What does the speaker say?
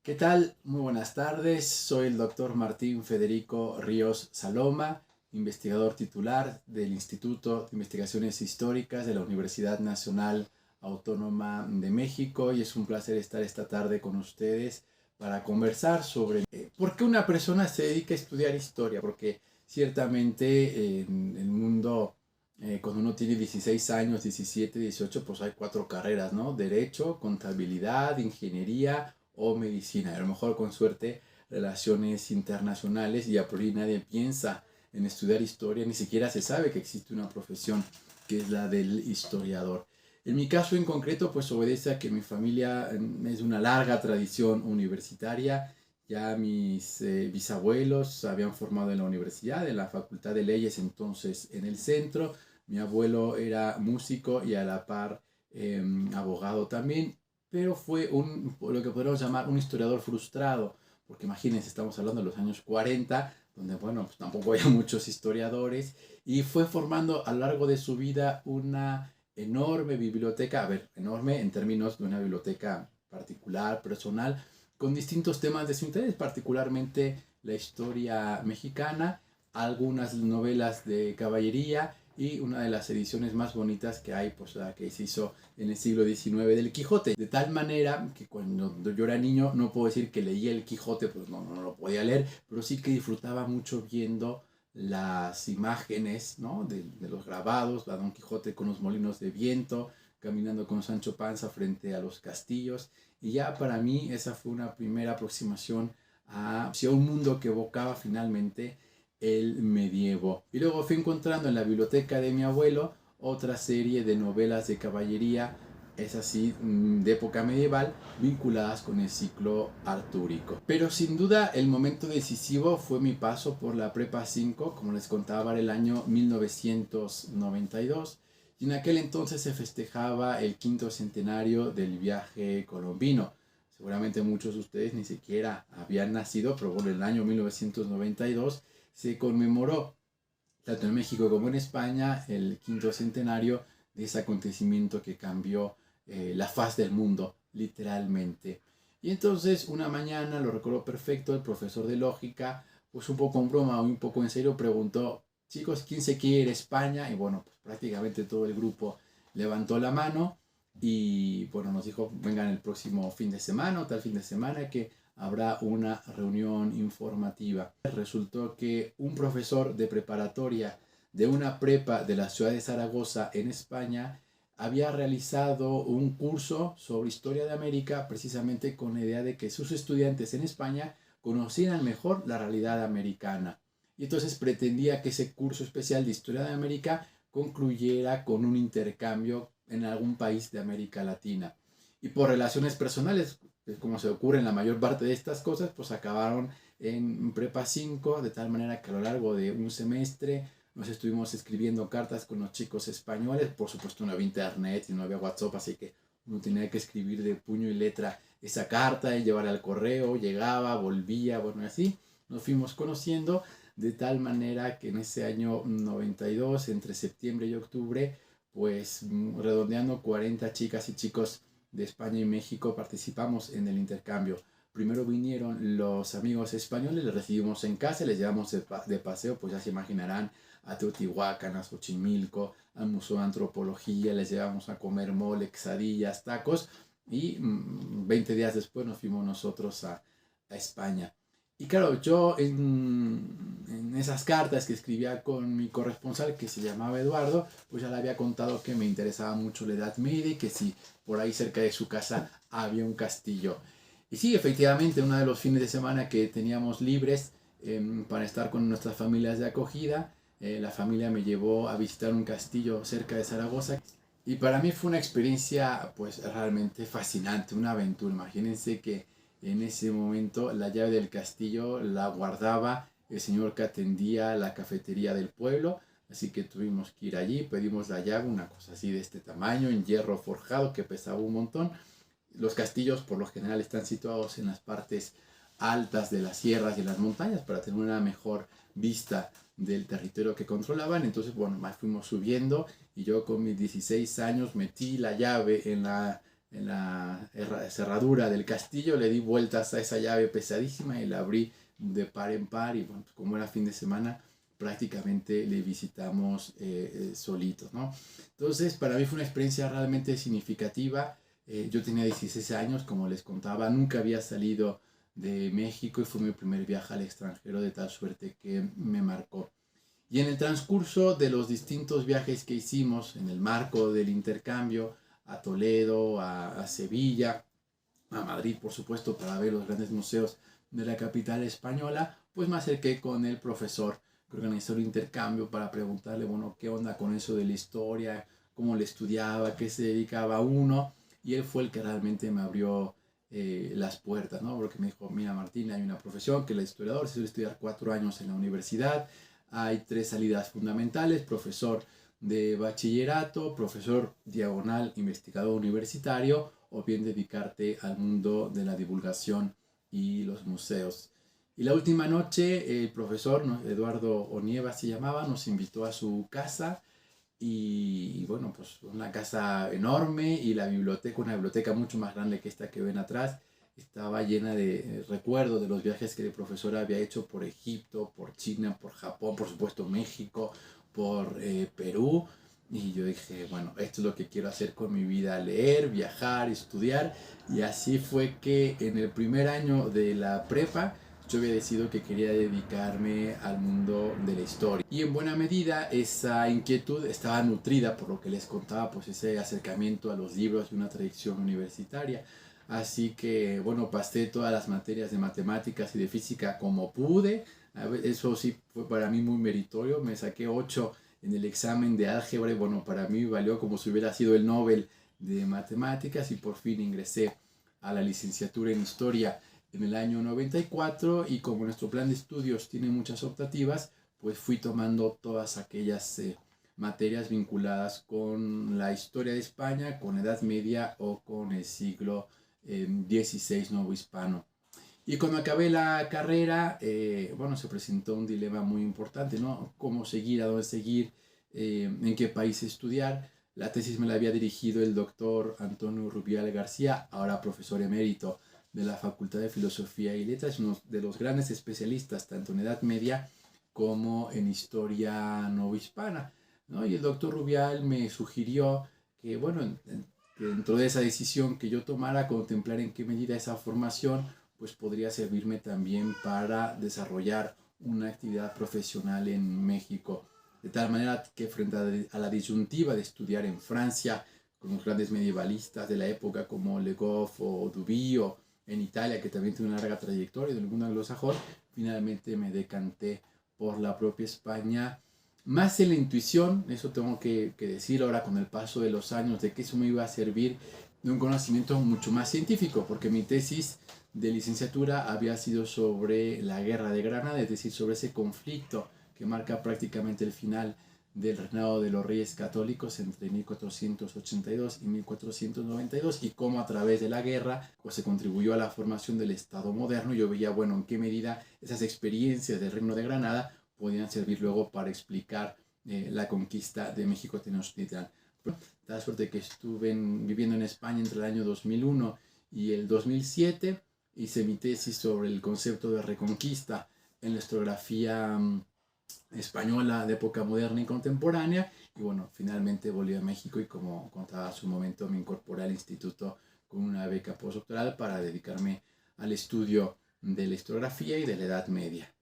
¿Qué tal? Muy buenas tardes. Soy el doctor Martín Federico Ríos Saloma, investigador titular del Instituto de Investigaciones Históricas de la Universidad Nacional Autónoma de México, y es un placer estar esta tarde con ustedes para conversar sobre por qué una persona se dedica a estudiar historia, porque ciertamente en el mundo, cuando uno tiene 16 años, 17, 18, pues hay cuatro carreras, ¿no? Derecho, contabilidad, ingeniería o medicina. A lo mejor con suerte relaciones internacionales, y a priori nadie piensa en estudiar historia, ni siquiera se sabe que existe una profesión que es la del historiador. En mi caso en concreto, pues obedece a que mi familia es una larga tradición universitaria. Ya mis bisabuelos se habían formado en la universidad, en la Facultad de Leyes, entonces en el centro. Mi abuelo era músico y a la par abogado también, pero fue lo que podríamos llamar un historiador frustrado, porque imagínense, estamos hablando de los años 40, donde, bueno, pues tampoco había muchos historiadores, y fue formando a lo largo de su vida una enorme biblioteca, a ver, enorme en términos de una biblioteca particular, personal, con distintos temas de su interés, particularmente la historia mexicana, algunas novelas de caballería y una de las ediciones más bonitas que hay, pues la que se hizo en el siglo XIX del Quijote. De tal manera que cuando yo era niño, no puedo decir que leía el Quijote, pues no lo podía leer, pero sí que disfrutaba mucho viendo las imágenes, ¿no? de los grabados, a Don Quijote con los molinos de viento, caminando con Sancho Panza frente a los castillos. Y ya para mí esa fue una primera aproximación hacia un mundo que evocaba finalmente el medievo. Y luego fui encontrando en la biblioteca de mi abuelo otra serie de novelas de caballería, es así, de época medieval, vinculadas con el ciclo artúrico. Pero sin duda el momento decisivo fue mi paso por la Prepa 5, como les contaba, el año 1992, y en aquel entonces se festejaba el quinto centenario del viaje colombino. Seguramente muchos de ustedes ni siquiera habían nacido, pero bueno, en el año 1992 se conmemoró, tanto en México como en España, el quinto centenario de ese acontecimiento que cambió la faz del mundo, literalmente. Y entonces, una mañana, lo recuerdo perfecto, el profesor de lógica, pues un poco en broma o un poco en serio, preguntó: chicos, ¿quién se quiere ir a España? Y bueno, pues prácticamente todo el grupo levantó la mano y bueno, nos dijo: vengan el próximo fin de semana o tal fin de semana que habrá una reunión informativa. Resultó que un profesor de preparatoria de una prepa de la ciudad de Zaragoza, en España, había realizado un curso sobre historia de América, precisamente con la idea de que sus estudiantes en España conocieran mejor la realidad americana. Y entonces pretendía que ese curso especial de historia de América concluyera con un intercambio en algún país de América Latina. Y por relaciones personales, como se ocurre en la mayor parte de estas cosas, pues acabaron en Prepa 5, de tal manera que a lo largo de un semestre nos estuvimos escribiendo cartas con los chicos españoles. Por supuesto no había internet y no había WhatsApp, así que uno tenía que escribir de puño y letra esa carta y llevarla al correo, llegaba, volvía, bueno, y así nos fuimos conociendo, de tal manera que en ese año 92, entre septiembre y octubre, pues redondeando 40 chicas y chicos de España y México participamos en el intercambio. Primero vinieron los amigos españoles, les recibimos en casa, les llevamos de paseo, pues ya se imaginarán, a Teotihuacán, a Xochimilco, al Museo de Antropología, les llevamos a comer mole, quesadillas, tacos, y 20 días después nos fuimos nosotros a España. Y claro, yo en esas cartas que escribía con mi corresponsal, que se llamaba Eduardo, pues ya le había contado que me interesaba mucho la Edad Media y que si por ahí cerca de su casa había un castillo. Y sí, efectivamente, uno de los fines de semana que teníamos libres para estar con nuestras familias de acogida, la familia me llevó a visitar un castillo cerca de Zaragoza. Y para mí fue una experiencia pues realmente fascinante, una aventura. Imagínense que en ese momento la llave del castillo la guardaba el señor que atendía la cafetería del pueblo. Así que tuvimos que ir allí, pedimos la llave, una cosa así de este tamaño, en hierro forjado, que pesaba un montón. Los castillos por lo general están situados en las partes altas de las sierras y las montañas para tener una mejor vista del territorio que controlaban. Entonces, bueno, más fuimos subiendo y yo con mis 16 años metí la llave en cerradura del castillo, le di vueltas a esa llave pesadísima y la abrí de par en par, y bueno, pues como era fin de semana, prácticamente le visitamos solitos, ¿no? Entonces, para mí fue una experiencia realmente significativa. Yo tenía 16 años, como les contaba, nunca había salido de México y fue mi primer viaje al extranjero, de tal suerte que me marcó. Y en el transcurso de los distintos viajes que hicimos, en el marco del intercambio, a Toledo, a Sevilla, a Madrid, por supuesto, para ver los grandes museos de la capital española, pues me acerqué con el profesor que organizó el intercambio para preguntarle, bueno, qué onda con eso de la historia, cómo le estudiaba, qué se dedicaba uno, y él fue el que realmente me abrió las puertas, ¿no? Porque me dijo, mira Martín, hay una profesión que es la historiador, se suele estudiar 4 años en la universidad, hay 3 salidas fundamentales: profesor de bachillerato, profesor diagonal investigador universitario, o bien dedicarte al mundo de la divulgación y los museos. Y la última noche el profesor, ¿no?, Eduardo Onieva se llamaba, nos invitó a su casa, y bueno, pues una casa enorme, y la biblioteca, una biblioteca mucho más grande que esta que ven atrás, estaba llena de recuerdos de los viajes que el profesor había hecho por Egipto, por China, por Japón, por supuesto México, por Perú. Y yo dije, bueno, esto es lo que quiero hacer con mi vida: leer, viajar, estudiar. Y así fue que en el primer año de la prepa yo había decidido que quería dedicarme al mundo de la historia. Y en buena medida esa inquietud estaba nutrida por lo que les contaba, pues ese acercamiento a los libros y una tradición universitaria. Así que, bueno, pasé todas las materias de matemáticas y de física como pude. Eso sí fue para mí muy meritorio. Me saqué 8 en el examen de álgebra, y bueno, para mí valió como si hubiera sido el Nobel de matemáticas, y por fin ingresé a la licenciatura en historia en el año 94, y como nuestro plan de estudios tiene muchas optativas, pues fui tomando todas aquellas materias vinculadas con la historia de España, con la Edad Media o con el siglo XVI nuevo hispano. Y cuando acabé la carrera, bueno, se presentó un dilema muy importante, ¿no? ¿Cómo seguir? ¿A dónde seguir? ¿En qué país estudiar? La tesis me la había dirigido el doctor Antonio Rubial García, ahora profesor emérito de la Facultad de Filosofía y Letras, uno de los grandes especialistas tanto en Edad Media como en historia novohispana, ¿no? Y el doctor Rubial me sugirió que, bueno, que dentro de esa decisión que yo tomara, contemplar en qué medida esa formación pues podría servirme también para desarrollar una actividad profesional en México. De tal manera que frente a la disyuntiva de estudiar en Francia con los grandes medievalistas de la época como Le Goff o Duby, o en Italia, que también tiene una larga trayectoria del mundo anglosajón, finalmente me decanté por la propia España, más en la intuición, eso tengo que decir ahora con el paso de los años, de que eso me iba a servir de un conocimiento mucho más científico, porque mi tesis de licenciatura había sido sobre la Guerra de Granada, es decir, sobre ese conflicto que marca prácticamente el final del reinado de los Reyes Católicos entre 1482 y 1492, y cómo a través de la guerra pues se contribuyó a la formación del Estado moderno. Yo veía, bueno, en qué medida esas experiencias del Reino de Granada podían servir luego para explicar la conquista de México Tenochtitlan. Da suerte que estuve viviendo en España entre el año 2001 y el 2007, hice mi tesis sobre el concepto de reconquista en la historiografía española de época moderna y contemporánea, y bueno, finalmente volví a México, y como contaba hace un momento, me incorporé al instituto con una beca postdoctoral para dedicarme al estudio de la historiografía y de la Edad Media.